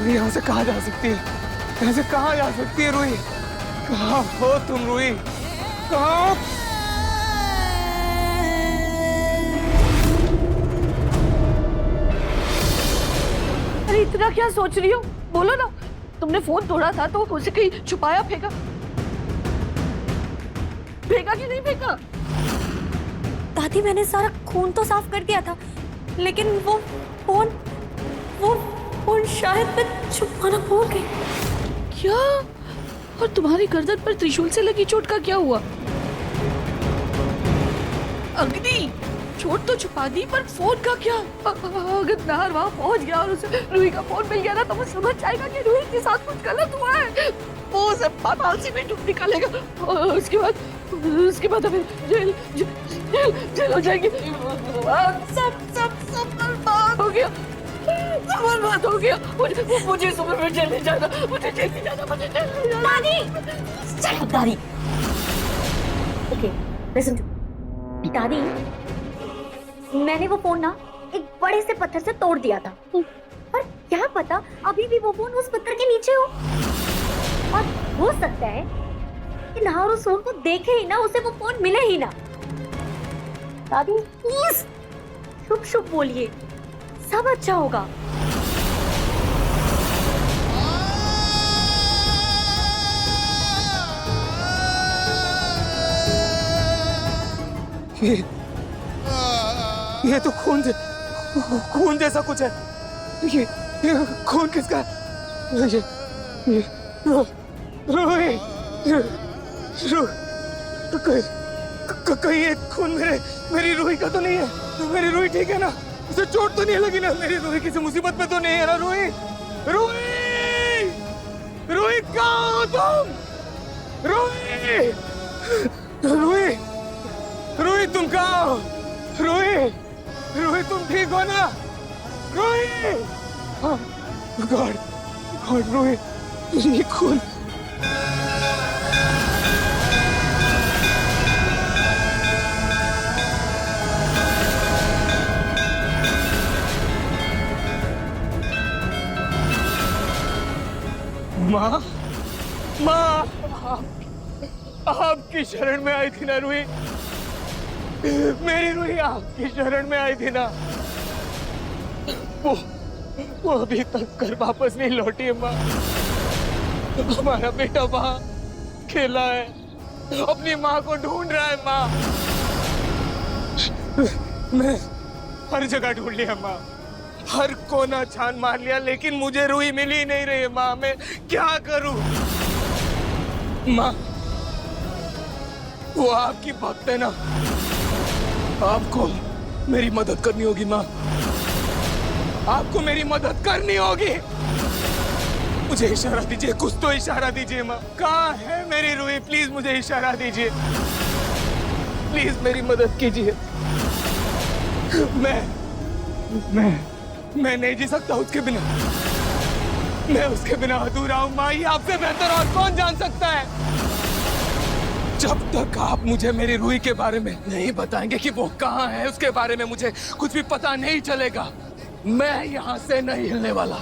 रुई यहाँ से कहाँ जा सकती है? यहाँ से कहाँ जा सकती है रुई? कहाँ हो तुम रुई? कहाँ? अरे इतना क्या सोच रही हो? बोलो ना, तुमने फोन तोड़ा था तो उसे कहीं छुपाया, फेंका? फेंका कि नहीं फेंका? दादी मैंने सारा खून तो साफ कर दिया था, लेकिन वो फोन शायद मैं छुपाना भूल गई। क्या? और तुम्हारी गर्दन पर त्रिशूल से लगी चोट का क्या हुआ? अग्नि, चोट तो छुपा दी, पर फोन का क्या? अगर नाहर वहां पहुंच गया और उसे रूही का फोन मिल गया ना, तो वो समझ जाएगा कि रूही के साथ कुछ गलत हुआ है। वो उसे पाताल से भी ढूंढ निकालेगा और उसके बाद हमें जेल हो जाएगी। सब बर्बाद हो गया, सब बर्बाद हो गया। मुझे सुबह में जेल ले जाना, मुझे जेल ले जाना, मुझे जेल ले जाना। दादी, चलो दादी। ओके, लिसन टू दादी, मैंने वो फोन ना एक बड़े से पत्थर से तोड़ दिया था, पर क्या पता अभी भी वो फोन उस पत्थर के नीचे हो। और हो सकता है कि नाहर उस फोन को देखे ही ना, उसे वो फोन मिले ही ना। दादी प्लीज शुभ शुभ बोलिए, सब अच्छा होगा। ये तो खून जैसा कुछ है। ये खून किसका है? ये रोई, कहीं ये खून मेरी रूही का तो नहीं है? मेरी रूही ठीक है ना? उसे चोट तो नहीं लगी ना? मेरी रूही किसी मुसीबत में तो नहीं है ना? रूही, रूही, रूही कहाँ हो तुम? रूही, रूही, रूही तुम कहाँ हो? रूही तुम ठीक हो ना? रूही, गॉड रूही, ये खून। माँ, आपकी शरण में आई थी ना रूही? मेरी रूही आपकी शरण में आई थी ना? वो अभी तक घर वापस नहीं लौटी है माँ। हमारा बेटा वहाँ खेला है, अपनी माँ को ढूंढ रहा है माँ। मैं हर जगह ढूंढ लिया माँ, हर कोना छान मार लिया, लेकिन मुझे रूही मिल ही नहीं रही है माँ। मैं क्या करूं माँ? वो आपकी भक्त है ना, आपको मेरी मदद करनी होगी माँ, आपको मेरी मदद करनी होगी। मुझे इशारा दीजिए, कुछ तो इशारा दीजिए माँ। कहाँ है मेरी रूही? प्लीज मुझे इशारा दीजिए, प्लीज मेरी मदद कीजिए। मैं नहीं जी सकता उसके बिना, मैं उसके बिना अधूरा हूँ माँ। ये आपसे बेहतर और कौन जान सकता है? जब तक आप मुझे मेरी रूही के बारे में नहीं बताएंगे कि वो कहाँ है, उसके बारे में मुझे कुछ भी पता नहीं चलेगा। मैं यहाँ से नहीं हिलने वाला।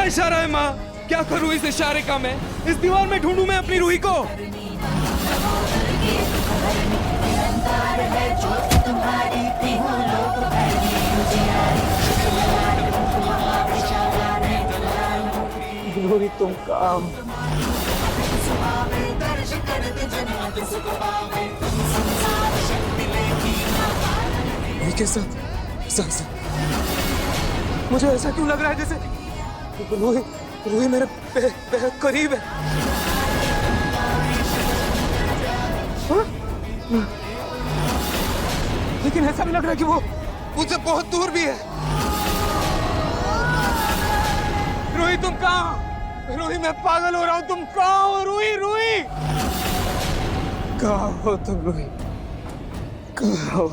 इशारा है माँ? क्या करूँ इस इशारे का मैं? इस दीवार में ढूंढूं मैं अपनी रूही को? रूही तुम काम के साथ मुझे ऐसा क्यों लग रहा है जैसे रूही मेरे बेहद करीब है। हाँ? लेकिन ऐसा भी लग रहा है कि वो मुझसे बहुत दूर भी है। रूही तुम कहाँ? रूही मैं पागल हो रहा हूँ, तुम कहाँ हो? रूही रूही कहाँ हो तुम? रूही कहाँ हो?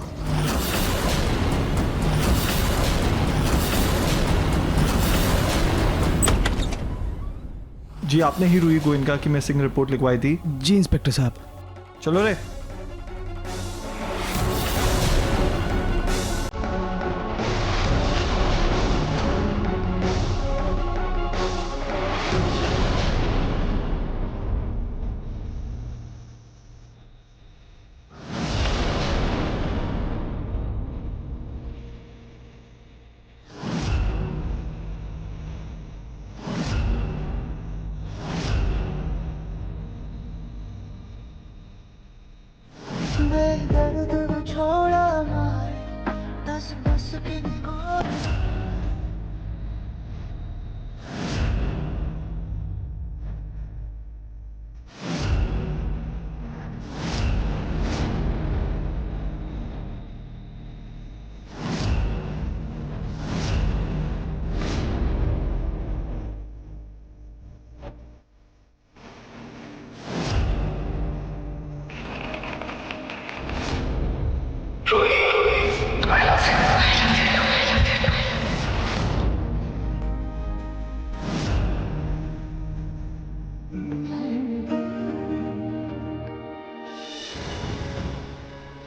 जी आपने ही रूही गोयनका की मिसिंग रिपोर्ट लिखवाई थी। जी इंस्पेक्टर साहब। चलो रे। बेदर्द को छोड़ा मारे दस बस की गोली।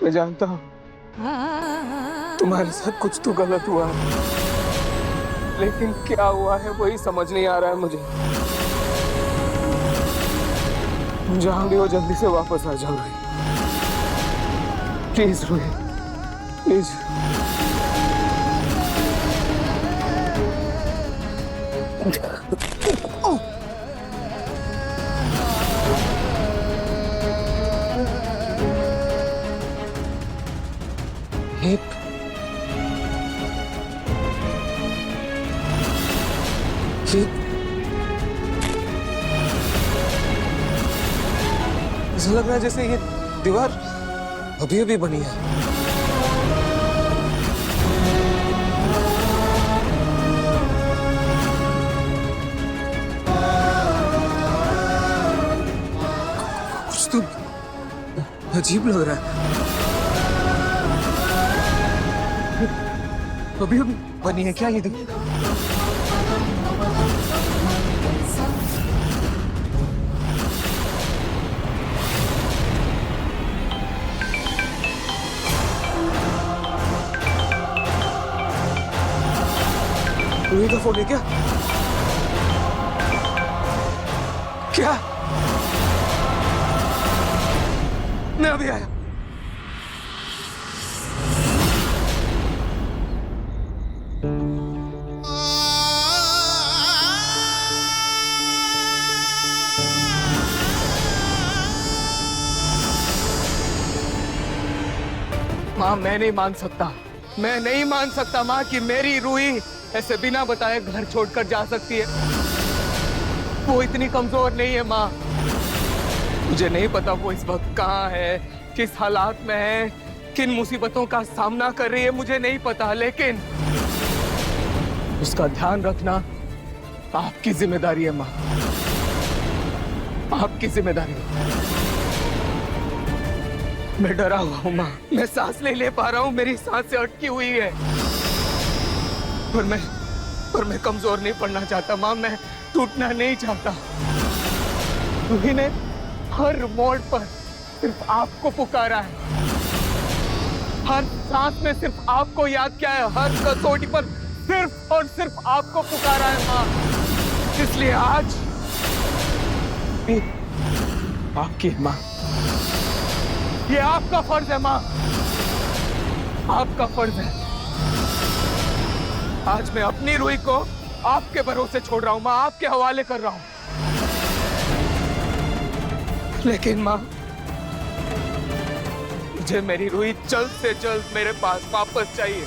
मैं जानता हूँ तुम्हारे साथ कुछ तो गलत हुआ है, लेकिन क्या हुआ है वही समझ नहीं आ रहा है मुझे। जहां भी हो जल्दी से वापस आ जाओ रूही, प्लीज रूही, प्लीज। ऐसा लग रहा है जैसे ये दीवार अभी अभी बनी है। कुछ तो अजीब लग रहा है। अभी अभी बनी है क्या ये दीवार? रूही का फोन है क्या? क्या? मैं अभी आया। माँ मैं नहीं मान सकता, मैं नहीं मान सकता माँ कि मेरी रूही ऐसे बिना बताए घर छोड़कर जा सकती है। वो इतनी कमजोर नहीं है माँ। मुझे नहीं पता वो इस वक्त कहाँ है, किस हालात में है, किन मुसीबतों का सामना कर रही है, मुझे नहीं पता, लेकिन उसका ध्यान रखना आपकी जिम्मेदारी है माँ, आपकी जिम्मेदारी है। मैं डरा हुआ हूँ माँ, मैं सांस नहीं ले पा रहा हूँ, मेरी सांसें अटकी हुई है। पर मैं कमजोर नहीं पड़ना चाहता माँ, मैं टूटना नहीं चाहता। रूही ने हर मोड़ पर सिर्फ आपको पुकारा है, हर सांस में सिर्फ आपको याद किया है, हर कसौटी पर सिर्फ और सिर्फ आपको पुकारा है माँ। इसलिए आज ये आपकी माँ, ये आपका फर्ज है माँ, आपका फर्ज है। आज मैं अपनी रूही को आपके भरोसे छोड़ रहा हूं माँ, आपके हवाले कर रहा हूं। लेकिन माँ, मुझे मेरी रूही जल्द से जल्द मेरे पास वापस चाहिए,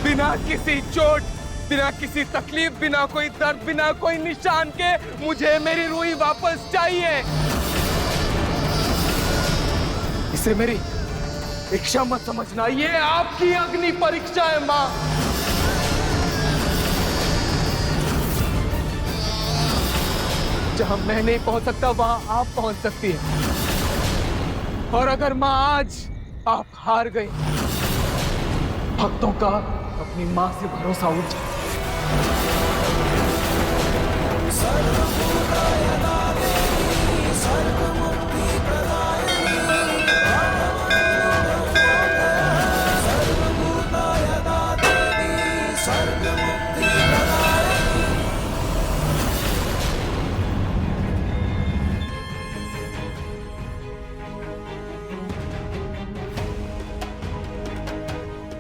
बिना किसी चोट, बिना किसी तकलीफ, बिना कोई दर्द, बिना कोई निशान के मुझे मेरी रूही वापस चाहिए। इसे मेरी इच्छा मत समझना, ये आपकी अग्नि परीक्षा है माँ। जहां मैं नहीं पहुंच सकता वहां आप पहुंच सकती है। और अगर मां आज आप हार गई, भक्तों का अपनी मां से भरोसा उठ जाए।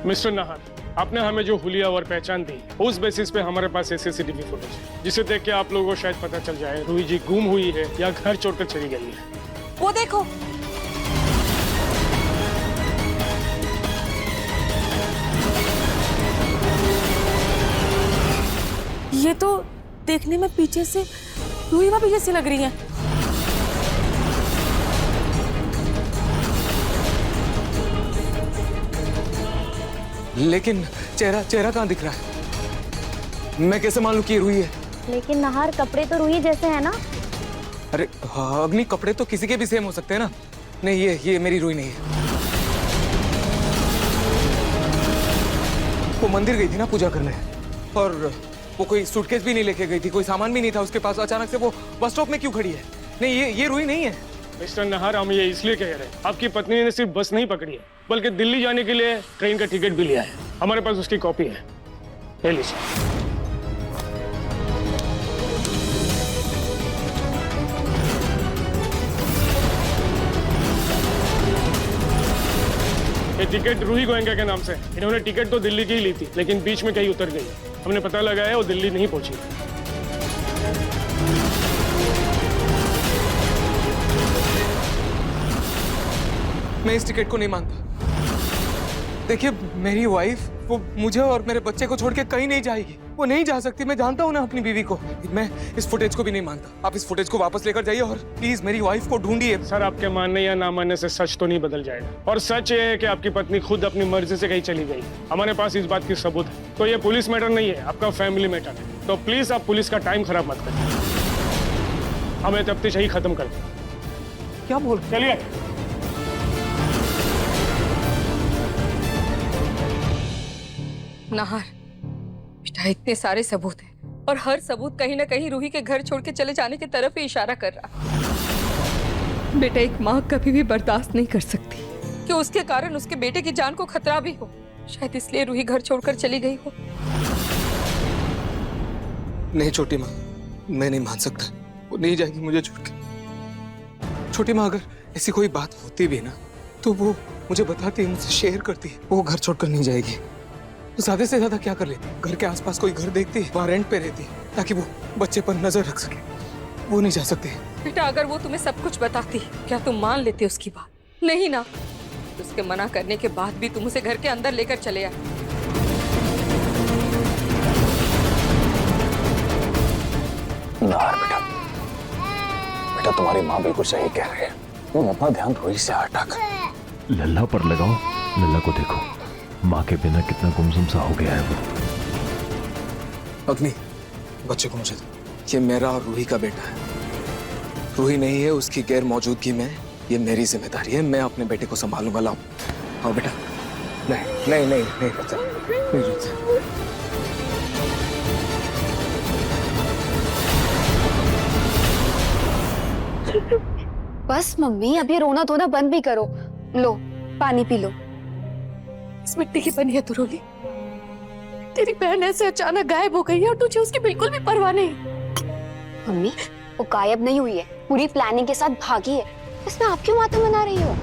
मिस्टर नाहर, आपने हमें जो हुलिया और पहचान दी, उस बेसिस पे हमारे पास सीसीटीवी फुटेज है, जिसे देख के आप लोगों को शायद पता चल जाए रूही जी गुम हुई है या घर छोड़कर चली गई है। वो देखो, ये तो देखने में पीछे से रूही भाभी जैसी लग रही है। लेकिन चेहरा कहाँ दिख रहा है? मैं कैसे मालूं कि ये रूही है? लेकिन नहार, कपड़े तो रूही जैसे हैं ना? अरे हाँ, अग्नि, कपड़े तो किसी के भी सेम हो सकते हैं ना। नहीं, ये मेरी रूही नहीं है। वो मंदिर गई थी ना पूजा करने, और वो कोई सूटकेस भी नहीं लेके गई थी, कोई सामान भी नहीं था उसके पास। अचानक से वो बस स्टॉप में क्यों खड़ी है? नहीं, ये रूही नहीं है। मिस्टर नाहर, हम ये इसलिए कह रहे हैं, आपकी पत्नी ने सिर्फ बस नहीं पकड़ी है, बल्कि दिल्ली जाने के लिए ट्रेन का टिकट भी लिया है। हमारे पास उसकी कॉपी है, ले लीजिए। ये टिकट रूही गोयनका के नाम से। इन्होंने टिकट तो दिल्ली की ही ली थी, लेकिन बीच में कहीं उतर गई। हमने पता लगाया वो दिल्ली नहीं पहुंची। मैं इस टिकट को नहीं मानता। देखिए, मेरी वाइफ वो मुझे और मेरे बच्चे को छोड़ के कहीं नहीं जाएगी। वो नहीं जा सकती, मैं जानता हूँ ना अपनी बीवी को। मैं इस फुटेज को भी नहीं मानता। आप इस फुटेज को वापस लेकर जाइए और प्लीज मेरी वाइफ को ढूंढिए। सर, आपके मानने या ना मानने से सच तो नहीं बदल जाएगा, और सच ये है कि आपकी पत्नी खुद अपनी मर्जी से कहीं चली गई। हमारे पास इस बात की सबूत है। तो ये पुलिस मैटर नहीं है, आपका फैमिली मैटर है। तो प्लीज आप पुलिस का टाइम खराब मत करिए, हमें तफ्तीश ही खत्म कर दें। क्या बोल? चलिए। नाहर बेटा, इतने सारे सबूत हैं और हर सबूत कहीं ना कहीं रूही के घर छोड़ के चले जाने की तरफ ही इशारा कर रहा। बेटा, एक माँ कभी भी बर्दाश्त नहीं कर सकती कि उसके कारण उसके बेटे की जान को खतरा भी हो। शायद इसलिए रूही घर छोड़कर चली गई हो। नहीं छोटी माँ, मैं नहीं मान सकता। वो नहीं जाएगी मुझे छोड़ के। छोटी माँ, अगर ऐसी कोई बात होती भी ना तो वो मुझे बताती, मुझसे शेयर करती। वो घर छोड़कर नहीं जाएगी। तो ज्यादा से ज्यादा क्या कर लेती? घर के आसपास कोई घर देखती, वहाँ रेंट पे रहती, ताकि वो बच्चे पर नजर रख सके। वो नहीं जा सकती। बेटा, अगर वो तुम्हें सब कुछ बताती, क्या तुम मान लेते उसकी बात? नहीं ना। उसके मना करने के बाद भी तुम उसे घर के अंदर लेकर चले आए। नाहर बेटा, तुम्हारी माँ बिल्कुल सही कह रही है। तुम अपना ध्यान रूही से हटा कर लल्ला पर लगाओ। लल्ला को देखो, माँ के बिना कितना गुमसुम सा हो गया है वो। अग्नि, बच्चे को मुझे दो। ये मेरा और रूही का बेटा है। रूही नहीं है, उसकी गैर मौजूदगी में ये मेरी जिम्मेदारी है। मैं अपने बेटे को संभालूंगा। लाओ, आओ बेटा। नहीं बच्चा, नहीं बच्चा। बस मम्मी, अब ये रोना धोना बंद भी करो। लो, पानी पी लो। इस मिट्टी की बनी है तुरोली, तेरी बहन ऐसे अचानक गायब हो गई है और तुझे उसकी बिल्कुल भी परवाह नहीं। मम्मी, वो गायब नहीं हुई है, पूरी प्लानिंग के साथ भागी है। इसमें आप क्यों माथा मना रही हो?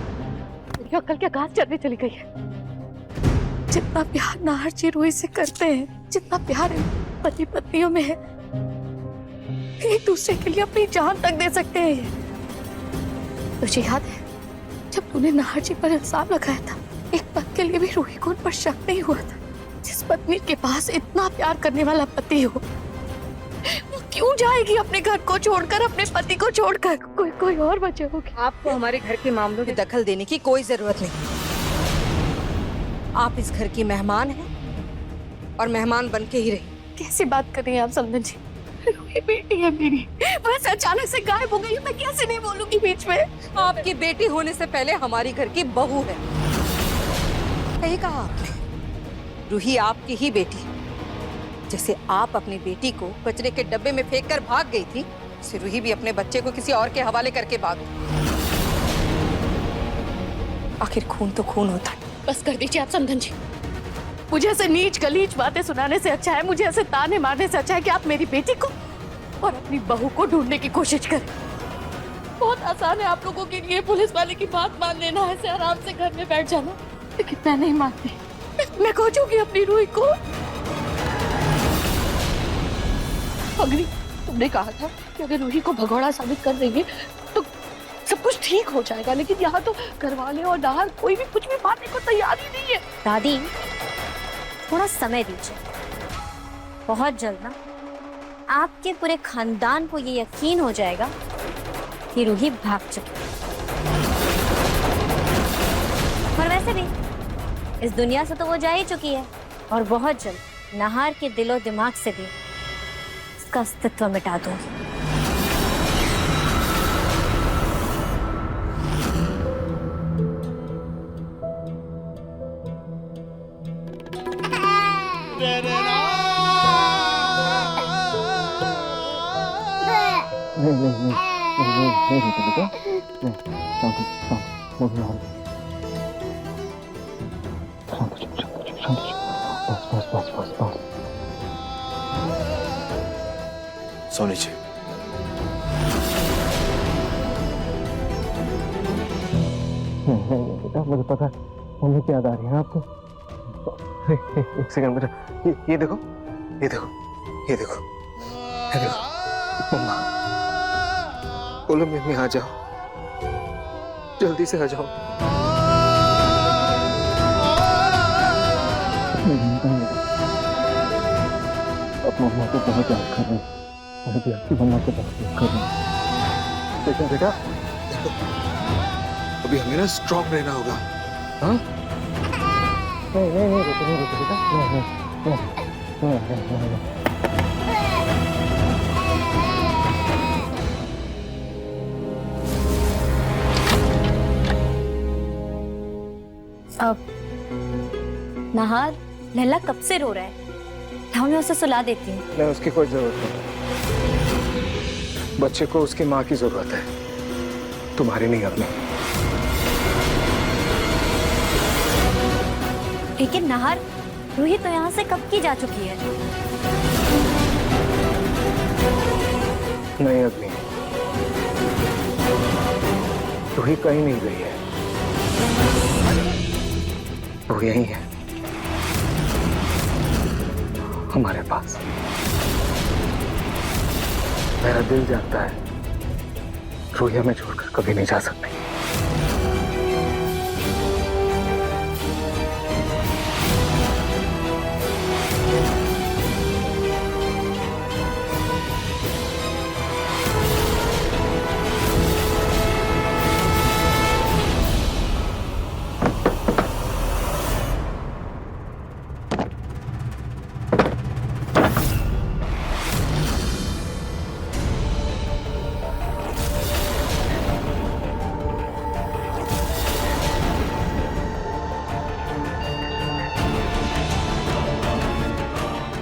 तेरी अक्ल क्या घास चरने चली गई है? जितना प्यार नाहर जी रूही से करते हैं, जितना प्यार पति पत्नियों में है, एक दूसरे के लिए अपनी जान तक दे सकते हैं ये। तुझे याद है जब तूने नाहर जी पर इल्जाम लगाया था, एक पल के लिए भी रूही को उन पर शक नहीं हुआ था। जिस पत्नी के पास इतना प्यार करने वाला पति हो, वो क्यों जाएगी अपने घर को छोड़कर, अपने पति को छोड़कर? कोई और वजह होगी। आपको हमारे घर के मामलों में दखल देने की कोई जरूरत नहीं। आप इस घर की मेहमान हैं और मेहमान बन के ही रही। कैसी बात कर रही हैं आप समधन जी? रूही बेटी है मेरी, बस अचानक से गायब हो गई है, मैं कैसे नहीं बोलूंगी बीच में? आपकी बेटी होने से पहले हमारी घर की बहू है। सही कहा आपने, रूही आपकी ही बेटी है। जैसे आप अपनी बेटी को कचरे के डब्बे में फेंक कर भाग गई थी, वैसे रूही भी अपने बच्चे को किसी और के हवाले करके भाग गई। आखिर खून तो खून होता है। बस कर दीजिए आप समधन जी। मुझे ऐसे नीच गलीच बातें सुनाने से अच्छा है, मुझे ऐसे ताने मारने से अच्छा है कि आप मेरी बेटी को और अपनी बहू को ढूंढने की कोशिश करें। बहुत आसान है आप लोगों के लिए पुलिस वाले की बात मान लेना, ऐसे आराम से घर में बैठ जाना, लेकिन मैं नहीं मानती। मैं खोजूंगी अपनी रूही को। अग्नि, तुमने कहा था कि अगर रूही को भगोड़ा साबित कर देंगे तो सब कुछ ठीक हो जाएगा, लेकिन यहाँ तो घरवाले और नाहर कोई भी कुछ भी मानने को तैयार ही नहीं है। दादी, थोड़ा समय दीजिए। बहुत जल्द ना आपके पूरे खानदान को ये यकीन हो जाएगा कि रूही भाग चुकी है। और वैसे भी इस दुनिया से तो वो जा ही चुकी है, और बहुत जल्द नाहर के दिलो दिमाग से भी उसका अस्तित्व मिटा दूंगी। नहीं बेटा, बस। सोनी जी, बेटा मुझे पता है मम्मी की याद आ रही है आपको। एक सेकंड बेटा, ये देखो, ये देखो, ये देखो, ये देखो। मम्मा बोलो मम्मी आ जाओ, जल्दी से आ जाओ। अब मम्मा को बहुत याद कर रही हूँ, मुझे भी आपकी मम्मा को बहुत याद कर रही हूँ। लेकिन बेटा देखो, अभी हमें ना स्ट्रॉन्ग रहना होगा। हाँ? नहीं बेटा, नहीं। अब नाहर, लैला कब से रो रहा है? लाओ मैं उसे सुला देती हूँ। नहीं, उसकी कोई जरूरत नहीं। बच्चे को उसकी माँ की जरूरत है, तुम्हारी नहीं अपनी। लेकिन नाहर, रूही तो यहाँ से कब की जा चुकी है। नहीं अग्नि, रूही कहीं नहीं गई है, वो यही है हमारे पास। मेरा दिल जानता है रूही हमें छोड़कर कभी नहीं जा सकती।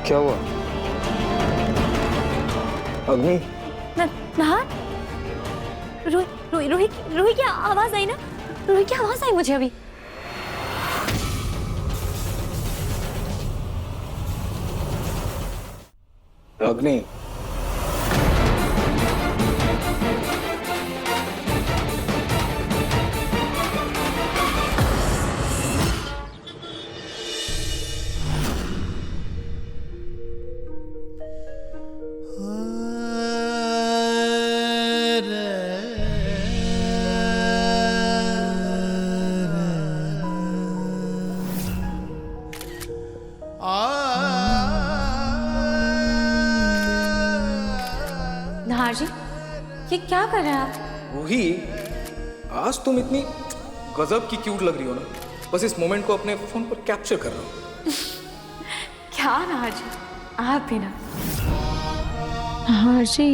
क्या हुआ अग्नि? नाहर, रूही की आवाज आई ना? रूही की आवाज आई मुझे अभी। अग्नि, नहार जी, ये क्या कर रहे हैं आप? रूही, आज तुम इतनी गजब की क्यूट लग रही हो ना, बस इस मोमेंट को अपने फोन पर कैप्चर कर रहा हूँ। क्या नहार जी, आप भी ना। नहार जी,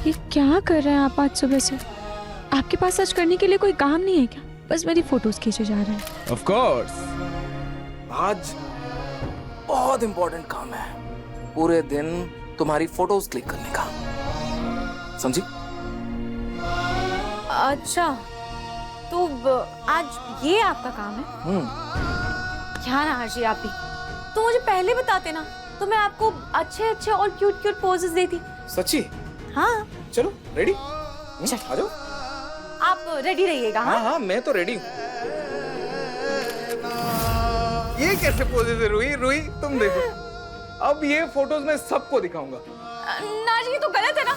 ये क्या कर रहे हैं आप आज सुबह से? आपके पास आज करने के लिए कोई काम नहीं है क्या? बस मेरी फोटोज खींचे जा रहे हैं। ऑफ कोर्स, आज बहुत इंपॉर्टेंट काम है, पूरे दिन तुम्हारी फोटोज क्लिक करने का, समझी? अच्छा, तो आज ये आपका काम है? क्या नहार जी आप भी, तो मुझे पहले बताते ना, तो मैं आपको अच्छे अच्छे और क्यूट क्यूट पोजेस देती। सच्ची? हाँ चलो रेडी, चल। आ जाओ। आप रेडी रहिएगा। हाँ हाँ, मैं तो रेडी हूँ। ये कैसे पोजेस है रूही? रूही तुम देखो, अब ये फोटोज मैं सबको दिखाऊंगा। ना जी, ये तो गलत है ना।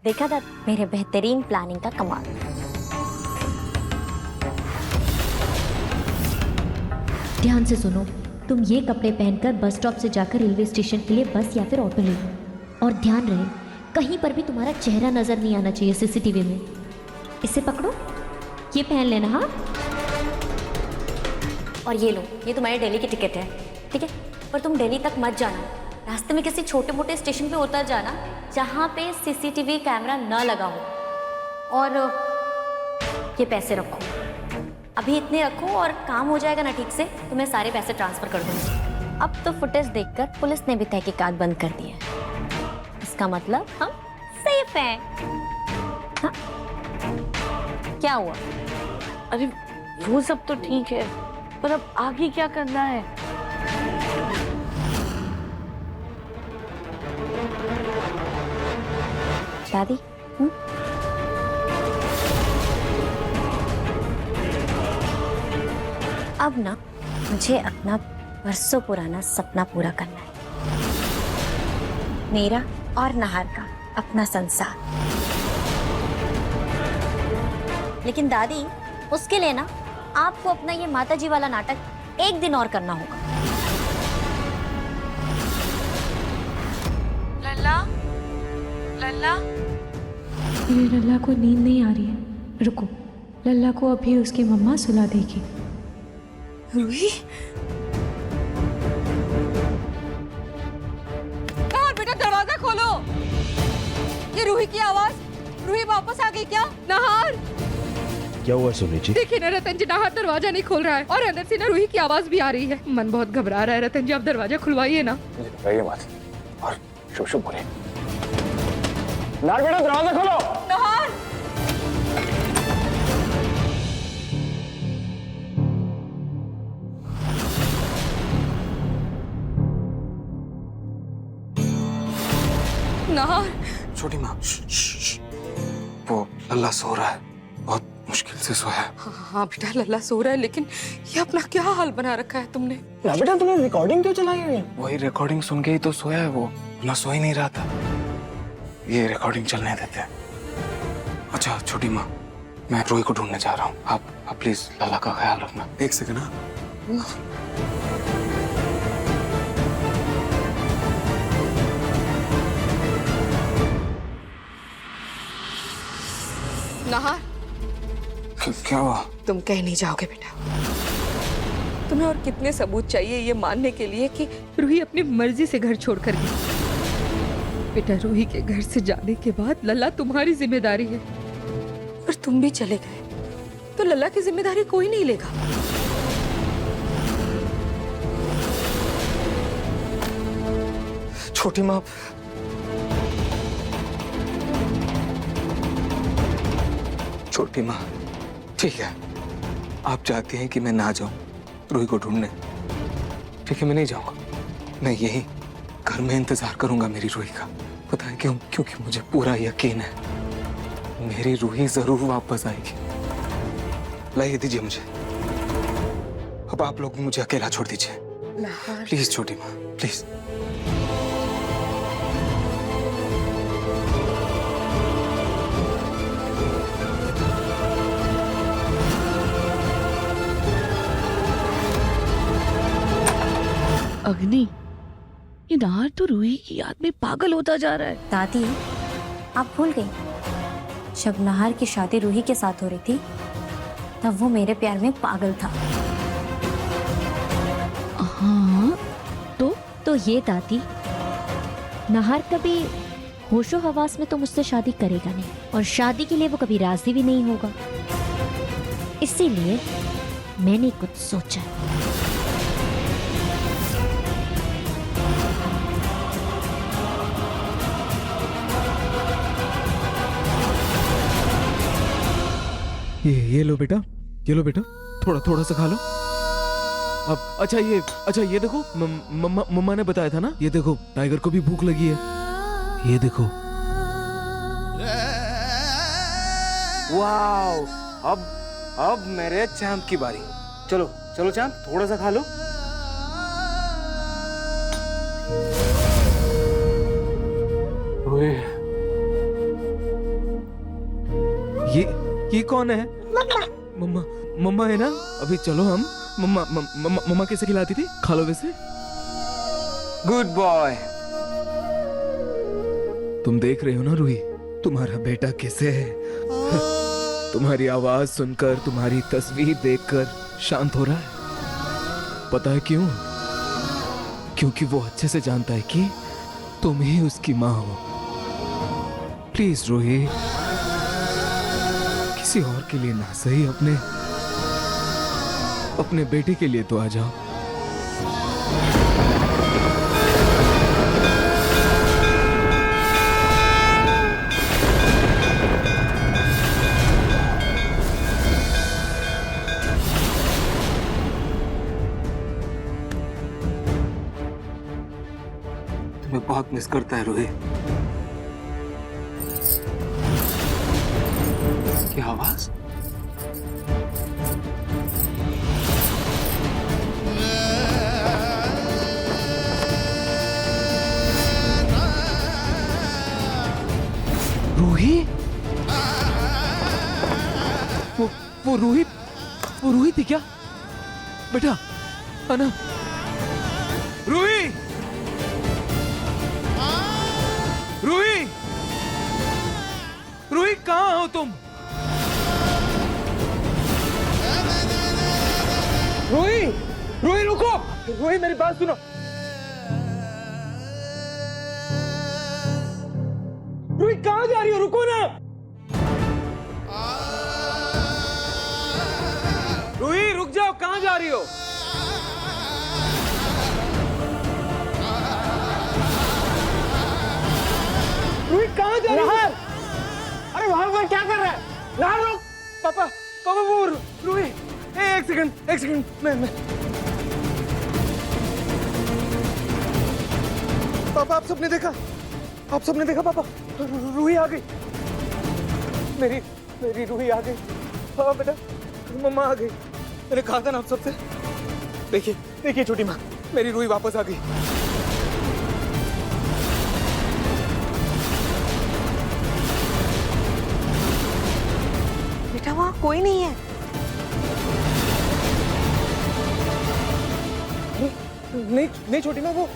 देखा था मेरे बेहतरीन प्लानिंग का कमाल। ध्यान से सुनो, तुम ये कपड़े पहनकर बस स्टॉप से जाकर रेलवे स्टेशन के लिए बस या फिर ऑटो ले लो। और ध्यान रहे, कहीं पर भी तुम्हारा चेहरा नजर नहीं आना चाहिए सीसीटीवी में। इसे पकड़ो, ये पहन लेना। हाँ, और ये लो, ये तुम्हारी दिल्ली की टिकट है, ठीक है? पर तुम दिल्ली तक मत जाना, रास्ते में किसी छोटे मोटे स्टेशन पे उतर जाना जहाँ पे सीसीटीवी कैमरा न लगा हो। और ये पैसे रखो, अभी इतने रखो, और काम हो जाएगा ना ठीक से तो मैं सारे पैसे ट्रांसफर कर दूँगी। अब तो फुटेज देखकर पुलिस ने भी तहकीकात बंद कर दी है, इसका मतलब हम सेफ हैं। हाँ? क्या हुआ? अरे वो सब तो ठीक है, पर अब आगे क्या करना है? दादी, अब ना मुझे अपना बरसों पुराना सपना पूरा करना है, मेरा और नहार का अपना संसार। लेकिन दादी, उसके लिए ना आपको अपना ये माताजी वाला नाटक एक दिन और करना होगा। लल्ला, लल्ला, मेरे लल्ला को नींद नहीं आ रही है, रुको, लल्ला को अभी उसकी मम्मा सुला देगी। रूही, नहार बेटा दरवाजा खोलो। ये रूही की आवाज, रूही वापस आ गई क्या? नहार, क्या हुआ सोनी जी? देखिए ना रतन जी, नहार दरवाजा नहीं खोल रहा है और अंदर से ना रूही की आवाज भी आ रही है। मन बहुत घबरा रहा है रतन जी, आप दरवाजा खुलवाइए ना। मुझे घबराइए मत और शुभ शुभ बोले। नार बेटा दरवाजा खोलो। नहार, नहार। छोटी माँ, वो लल्ला सो रहा है, बहुत मुश्किल से सोया है। हाँ बेटा, लल्ला सो रहा है, लेकिन ये अपना क्या हाल बना रखा है तुमने? ना बेटा, तुमने रिकॉर्डिंग क्यों चलाई हुई है? वही रिकॉर्डिंग सुन के ही तो सोया है वो, ना सो ही नहीं रहा था। ये रिकॉर्डिंग चलने देते हैं। अच्छा छोटी माँ, मैं रूही को ढूंढने जा रहा हूँ, आप प्लीज लल्ला का ख्याल रखना। एक सेकंड। हाँ, नहार, क्या हुआ? तुम कह नहीं जाओगे बेटा। तुम्हें और कितने सबूत चाहिए ये मानने के लिए कि रूही अपनी मर्जी से घर छोड़कर गई? बेटा, रूही के घर से जाने के बाद लल्ला तुम्हारी जिम्मेदारी है, और तुम भी चले गए तो लल्ला की जिम्मेदारी कोई नहीं लेगा। छोटी माँ, छोटी माँ, ठीक है, आप चाहती हैं कि मैं ना जाऊं रूही को ढूंढने, ठीक है, मैं नहीं जाऊंगा। मैं यही घर में इंतजार करूंगा मेरी रूही का। पता है क्यों? क्योंकि मुझे पूरा यकीन है मेरी रूही जरूर वापस आएगी। लाइए दीजिए मुझे, अब आप लोग मुझे अकेला छोड़ दीजिए प्लीज। छोटी माँ प्लीज। अग्नि, ये नाहर तो रूही की याद में पागल होता जा रहा है। दादी, आप भूल गई जब नाहर की शादी रूही के साथ हो रही थी तब वो मेरे प्यार में पागल था। हाँ तो ये दादी, नाहर कभी होशो हवास में तो मुझसे शादी करेगा नहीं, और शादी के लिए वो कभी राजी भी नहीं होगा। इसीलिए मैंने कुछ सोचा। ये लो बेटा, ये लो बेटा, थोड़ा थोड़ा सा खा लो। अब अच्छा ये देखो, मम्मा ने बताया था ना, ये देखो टाइगर को भी भूख लगी है, ये देखो। वाओ, अब मेरे चैंप की बारी। चलो चलो चैंप, थोड़ा सा खा लो। ये कौन है? मम्मा मम्मा है ना। अभी चलो हम मम्मा कैसे खिलाती थी, खा लो वैसे। Good boy. तुम देख रहे हो ना रूही, तुम्हारा बेटा कैसे है। तुम्हारी आवाज सुनकर, तुम्हारी तस्वीर देखकर शांत हो रहा है। पता है क्यों? क्योंकि वो अच्छे से जानता है कि तुम ही उसकी माँ हो। प्लीज रूही, किसी और के लिए ना सही, अपने बेटे के लिए तो आ जाओ। तुम्हें बहुत मिस करता है रूही। क्या आवाज? रूही? वो रूही थी क्या बेटा? अना, रूही, रूही, रूही कहाँ हो तुम? रूही, रूही रुको, रूही मेरी बात सुनो। रूही कहाँ जा रही हो? रुको ना। रूही रुक जाओ, कहाँ जा रही हो? रूही कहाँ जा रही हो? अरे वहां पर क्या कर रहा है? नाहर रुक। पापा वो रूही, एक सेकंड, मैं पापा, आप सबने देखा पापा, रूही आ गई, मेरी रूही आ गई। हाँ बेटा, मम्मा आ गई। मैंने कहा था ना आप सबसे। देखिए छोटी माँ, मेरी रूही वापस आ गई। बेटा वहाँ कोई नहीं है। नहीं छोटी माँ, वो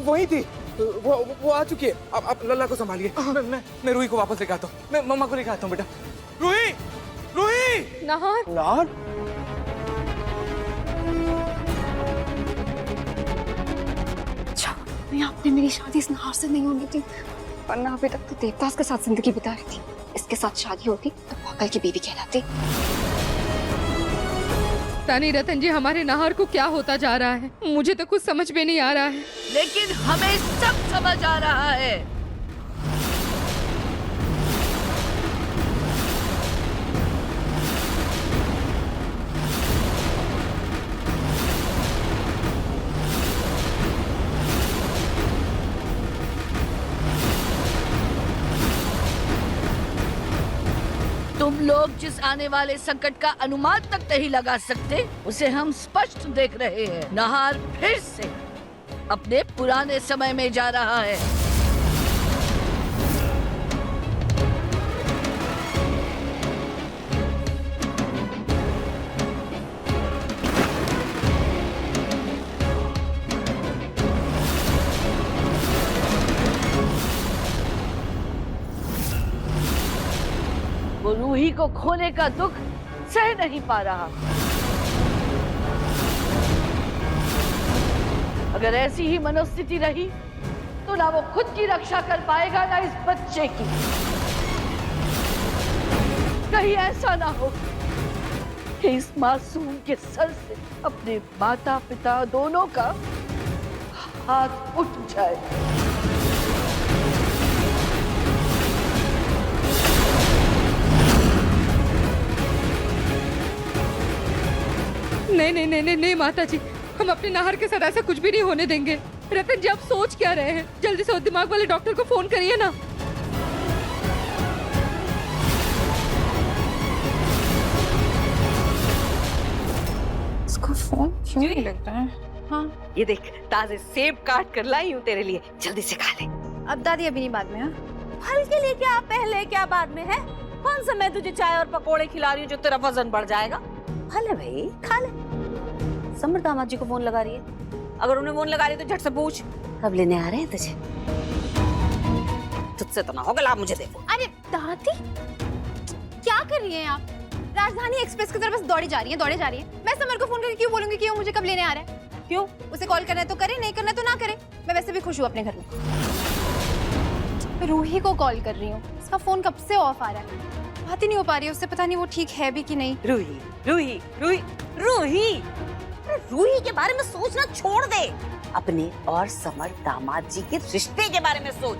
वही थी, वो आ चुकी है। आप लल्ला को संभालिए, मैं रूही को वापस लेकर आता हूँ। मैं मम्मा को लेकर आता हूँ बेटा। रूही, नाहर, नहीं, आपने मेरी शादी इस नहार से नहीं होनी थी, वरना अभी तक तो देवदास के साथ जिंदगी बिता रही थी। इसके साथ शादी होती तो पागल की बीवी कहलाती। तानी रतन जी, हमारे नहार को क्या होता जा रहा है? मुझे तो कुछ समझ में नहीं आ रहा है। लेकिन हमें सब समझ आ रहा है। तुम लोग जिस आने वाले संकट का अनुमान तक नहीं लगा सकते, उसे हम स्पष्ट देख रहे हैं। नहार फिर से अपने पुराने समय में जा रहा है। वो रूही को खोने का दुख सह नहीं पा रहा। अगर ऐसी ही मनोस्थिति रही तो ना वो खुद की रक्षा कर पाएगा, ना इस बच्चे की। कहीं ऐसा ना हो कि इस मासूम के सर से अपने माता पिता दोनों का हाथ उठ जाए। नहीं नहीं नहीं नहीं नहीं माता जी, हम अपने नहर के साथ ऐसा कुछ भी नहीं होने देंगे। रतन जी, आप सोच क्या रहे हैं? जल्दी से दिमाग वाले डॉक्टर को फोन करिए ना। इसको फोन क्यों नहीं लगता है? हाँ, ये देख, ताजे सेब काट कर लाई हूँ तेरे लिए, जल्दी से खा ले। अब दादी अभी नहीं, बाद में। हाँ, फल के लिए क्या पहले क्या बाद में है? कौन सा मैं तुझे चाय और पकोड़े खिला रही हूँ जो तेरा वजन बढ़ जाएगा? फल है भाई, खा ले। समर दामाद जी को फोन लगा रही है। अगर उन्हें फोन लगा रही है तो झट से पूछ कब लेने आ रहे हैं तुझे। तुझसे तो ना होगा, लाभ मुझे दे। अरे दादी, क्या कर रही हैं आप? राजधानी एक्सप्रेस की तरफ बस दौड़ी जा रही है। मैं समर को फोन करके क्यों बोलूंगी कि वो मुझे कब लेने आ रहा है? क्यों? उसे कॉल करना है तो करे, नहीं करना है तो ना करे। मैं वैसे भी खुश हूँ अपने घर में। मैं रूही को कॉल कर रही हूँ, उसका फोन कब से ऑफ आ रहा है, बात ही नहीं हो पा रही है उससे। पता नहीं वो ठीक है भी कि नहीं। रूही रूही रूही रूही रूही के बारे में सोचना छोड़ दे। अपने और समर दामाद जी के रिश्ते के बारे में सोच।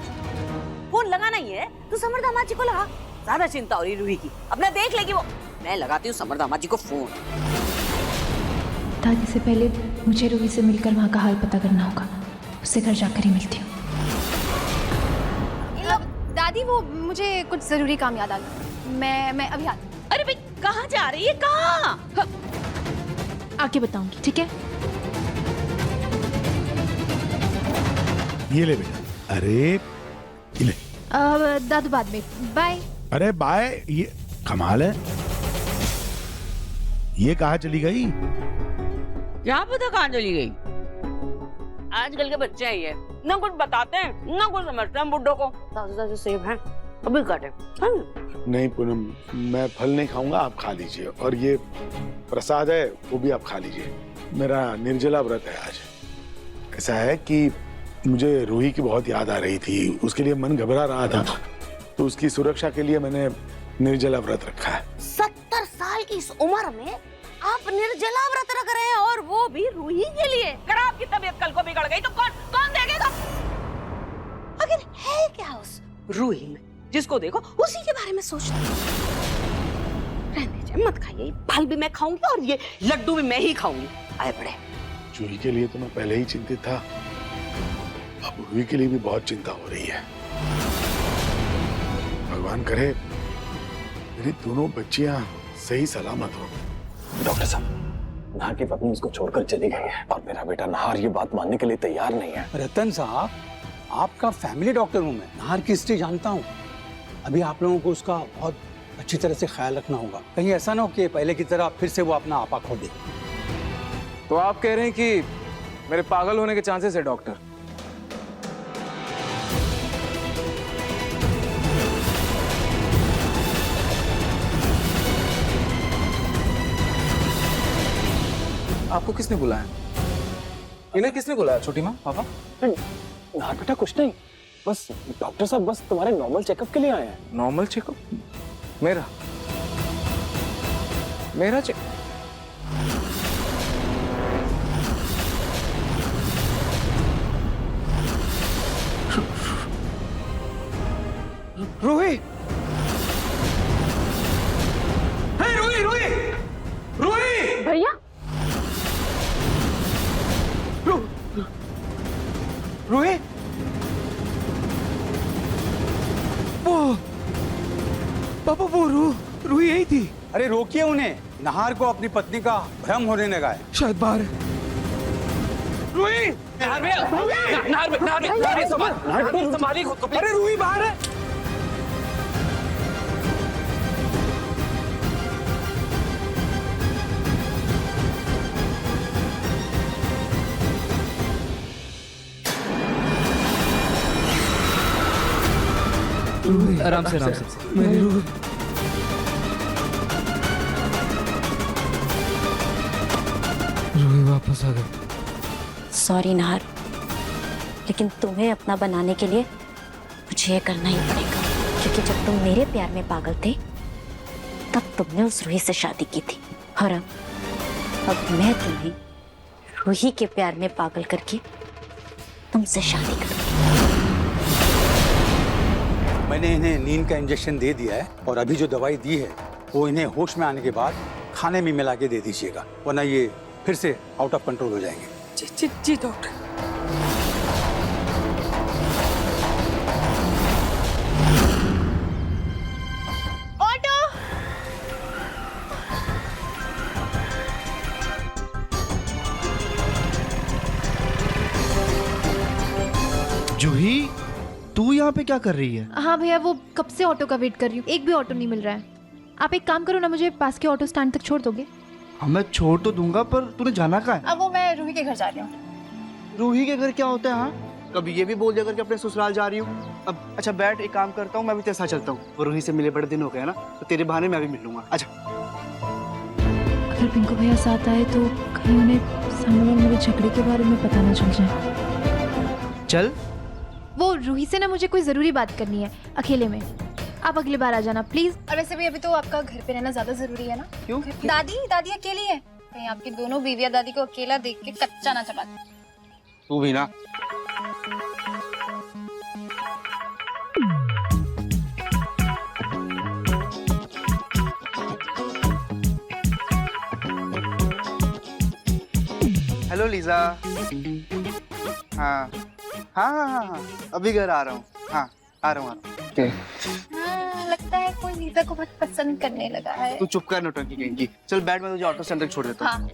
फोन लगाना ही है तो समर दामाद जी को लगा। ज्यादा चिंता हो रही रूही की, अपना देख लेगी वो। मैं लगाती हूँ समर दामाद जी को फोन। दादी से पहले मुझे रूही से मिलकर वहाँ का हाल पता करना होगा। उससे घर जाकर ही मिलती हूँ। दादी, वो मुझे कुछ जरूरी काम याद आ गया। मैं अभी आती हूँ। अरे भाई, कहाँ जा रही है? कहाँ? आके बताऊंगी, ठीक है? ये ले बेटा। अरे ये ले। दादू बाद में। बाय। अरे बाय। ये कमाल है, ये कहाँ चली गई? क्या पता कहाँ चली गई। आजकल के बच्चे ही है, ना कुछ बताते हैं ना कुछ समझते हैं। बुड्ढों को ताजे सेब हैं, अभी काटे। नहीं पूनम, मैं फल नहीं खाऊंगा, आप खा लीजिए। और ये प्रसाद है, वो भी आप खा लीजिए। मेरा निर्जला व्रत है आज। ऐसा है कि मुझे रूही की बहुत याद आ रही थी, उसके लिए मन घबरा रहा था, तो उसकी सुरक्षा के लिए मैंने निर्जला व्रत रखा है। 70 साल की इस उम्र में आप निर्जला व्रत रख रहे हैं, और वो भी रूही के लिए। अगर आपकी तबीयत कल को बिगड़ गई तो कौन देखेगा? अगर है क्या उस रूही में, जिसको देखो उसी के बारे में सोचते। रहने दे, मत खाइए। फल भी मैं खाऊंगी और ये लड्डू भी मैं ही खाऊंगी। आए बड़े। जूही के लिए तो मैं पहले ही चिंतित था, अब रूही के लिए भी बहुत चिंता हो रही है। भगवान करे मेरी दोनों बच्चियां सही सलामत हो। डॉक्टर साहब, नहार की पत्नी उसको छोड़कर चली गई है और मेरा बेटा नहार ये बात मानने के लिए तैयार नहीं है। रतन साहब, आपका फैमिली डॉक्टर हूं मैं, नहार की हिस्ट्री जानता हूं। अभी आप लोगों को उसका बहुत अच्छी तरह से ख्याल रखना होगा। कहीं ऐसा ना हो कि पहले की तरह फिर से वो अपना आपा खो दे। तो आप कह रहे हैं कि मेरे पागल होने के चांसेस है डॉक्टर? आपको किसने बुलाया? इन्हें किसने बुलाया? छोटी माँ, पापा? नाहर बेटा कुछ नहीं, बस डॉक्टर साहब बस तुम्हारे नॉर्मल चेकअप के लिए आए हैं। Normal checkup? मेरा मेरा चेक? रूही, हे रूही, रूही, रूही, भैया रूही, वो पापा, वो रूही यही थी। अरे रोकिए उन्हें, नाहर को अपनी पत्नी का भ्रम होने लगा है। शायद बाहर है। रूही, संभालिए खुद को। अरे रूही बाहर है। आराम से आराम से। मेरी रूही, रूही वापस आ गई। सॉरी नाहर, लेकिन तुम्हें अपना बनाने के लिए मुझे ये करना ही पड़ेगा, क्योंकि जब तुम मेरे प्यार में पागल थे तब तुमने उस रूही से शादी की थी, और अब मैं तुम्हें रूही के प्यार में पागल करके तुमसे शादी करूंगी। मैंने इन्हें नींद का इंजेक्शन दे दिया है, और अभी जो दवाई दी है वो इन्हें होश में आने के बाद खाने में मिला के दे दीजिएगा, वरना ये फिर से आउट ऑफ कंट्रोल हो जाएंगे। जी जी जी डॉक्टर। ऑटो! जूही, तू यहाँ पे क्या कर रही है? हाँ भैया, वो कब से ऑटो का वेट कर रही हूँ, एक भी ऑटो नहीं मिल रहा है। आप एक काम करो ना, मुझे पास के ऑटो स्टैंड तक छोड़ दोगे? हाँ, मैं छोड़ तो दूंगा, पर तूने जाना कहाँ है? अब वो मैं रूही के घर जा रही हूँ। रूही के घर क्या होता है? हाँ, कभी ये भी बोल दिया कर कि अपने ससुराल जा रही हूँ। अब अच्छा बैठ, एक काम करता हूँ, मैं भी तेरे साथ चलता हूँ। वो रूही से मिले बड़े दिन हो गए ना, तो तेरे बहाने मैं भी मिल लूंगा। अच्छा। अगर पिंकू भैया साथ आए तो कहीं उन्हें सामने वाले मेरे झगड़े के बारे में पता ना चल जाए। चल। वो रूही से ना मुझे कोई जरूरी बात करनी है अकेले में, आप अगली बार आ जाना प्लीज। और वैसे भी अभी तो आपका घर पे रहना ज्यादा जरूरी है ना। क्यों? दादी अकेली है, कहीं आपकी दोनों बीवियां दादी को अकेला देख के कच्चा ना चबा दें। तू भी ना। Hello Lisa. हाँ हाँ हाँ हाँ हाँ, अभी घर आ रहा हूँ। हाँ आ रहा हूँ। लगता है कोई लीजा को बहुत पसंद करने लगा है। तू चुप कर नौटंकी कहीं की। चल बैठ, मैं तुझे ऑटो स्टैंड तक छोड़ देता हूँ। हाँ।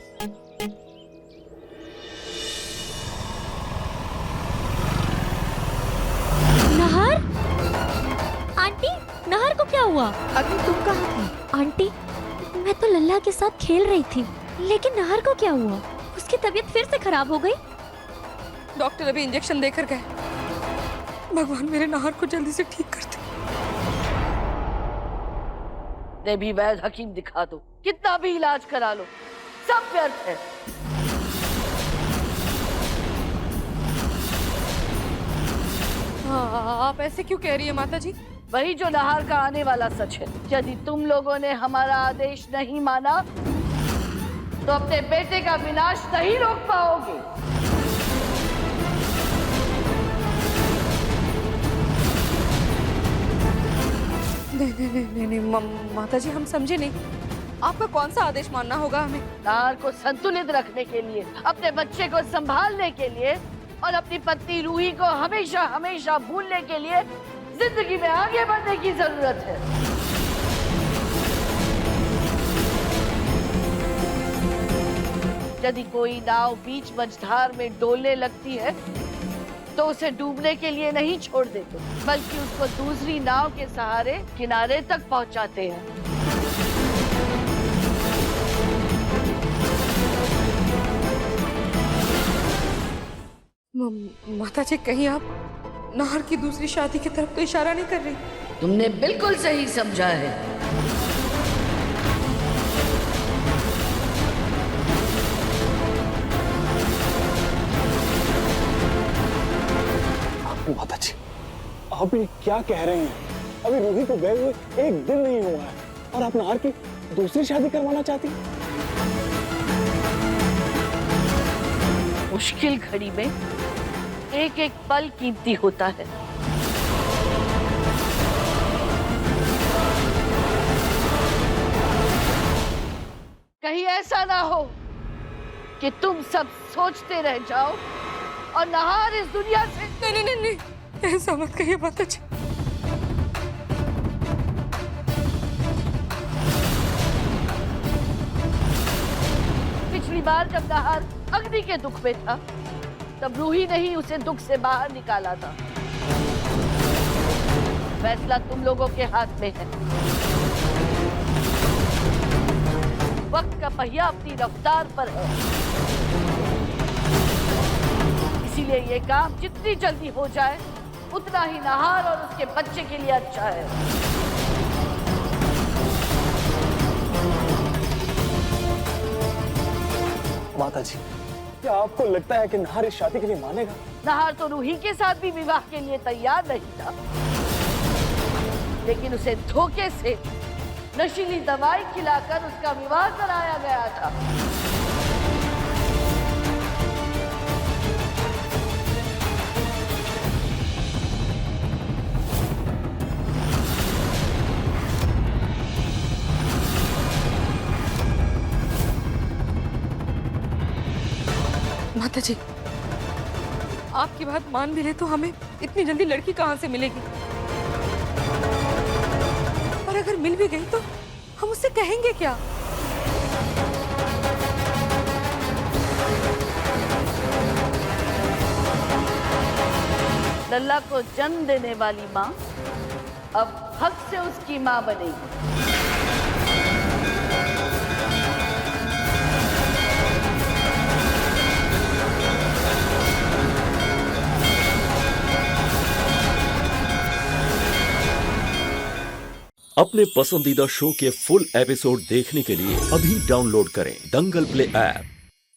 नाहर, आंटी, नाहर को क्या हुआ? अभी तुम कहाँ थी? आंटी, मैं तो लल्ला के साथ खेल रही थी, लेकिन नाहर को क्या हुआ? उसकी तबीयत फिर से खराब हो गई। डॉक्टर अभी इंजेक्शन देकर गए। भगवान मेरे नाहर को जल्दी से ठीक कर दे। भी वैद्य हकीम दिखा दो, कितना भी इलाज करा लो, सब व्यर्थ है। आप ऐसे क्यों कह रही है माता जी? वही जो नाहर का आने वाला सच है। यदि तुम लोगों ने हमारा आदेश नहीं माना तो अपने बेटे का विनाश नहीं रोक पाओगे। नहीं, माता जी हम समझे नहीं। आपका कौन सा आदेश मानना होगा हमें? नाहर को संतुलित रखने के लिए, अपने बच्चे को संभालने के लिए और अपनी पत्नी रूही को हमेशा हमेशा भूलने के लिए जिंदगी में आगे बढ़ने की जरूरत है। यदि कोई नाव बीच मझधार में डोलने लगती है तो उसे डूबने के लिए नहीं छोड़ देते, बल्कि उसको दूसरी नाव के सहारे किनारे तक पहुंचाते हैं। माता जी, कहीं आप नाहर की दूसरी शादी की तरफ तो इशारा नहीं कर रही? तुमने बिल्कुल सही समझा है। माता जी, आप ये क्या कह रहे हैं? अभी रूही को गए हुए 1 दिन नहीं हुआ है और आप नाहर की दूसरी शादी करवाना चाहती हैं? मुश्किल घड़ी में एक एक पल कीमती होता है। कहीं ऐसा ना हो कि तुम सब सोचते रह जाओ और नहार इस दुनिया से। नहीं नहीं नहीं, ऐसा मत कहिए माता जी। पिछली बार जब नहार अग्नि के दुख में था तब रूही ने ही उसे दुख से बाहर निकाला था। फैसला तुम लोगों के हाथ में है। वक्त का पहिया अपनी रफ्तार पर है, इसीलिए ये काम जितनी जल्दी हो जाए उतना ही नहार और उसके बच्चे के लिए अच्छा है। माता जी, क्या आपको लगता है कि नहार इस शादी के लिए मानेगा? नहार तो रूही के साथ भी विवाह के लिए तैयार नहीं था, लेकिन उसे धोखे से नशीली दवाई खिलाकर उसका विवाह कराया गया था। माता जी, आपकी बात मान भी ले तो हमें इतनी जल्दी लड़की कहाँ से मिलेगी? और अगर मिल भी गई तो हम उससे कहेंगे क्या? लल्ला को जन्म देने वाली माँ अब हक से उसकी माँ बनेगी। अपने पसंदीदा शो के फुल एपिसोड देखने के लिए अभी डाउनलोड करें दंगल प्ले ऐप।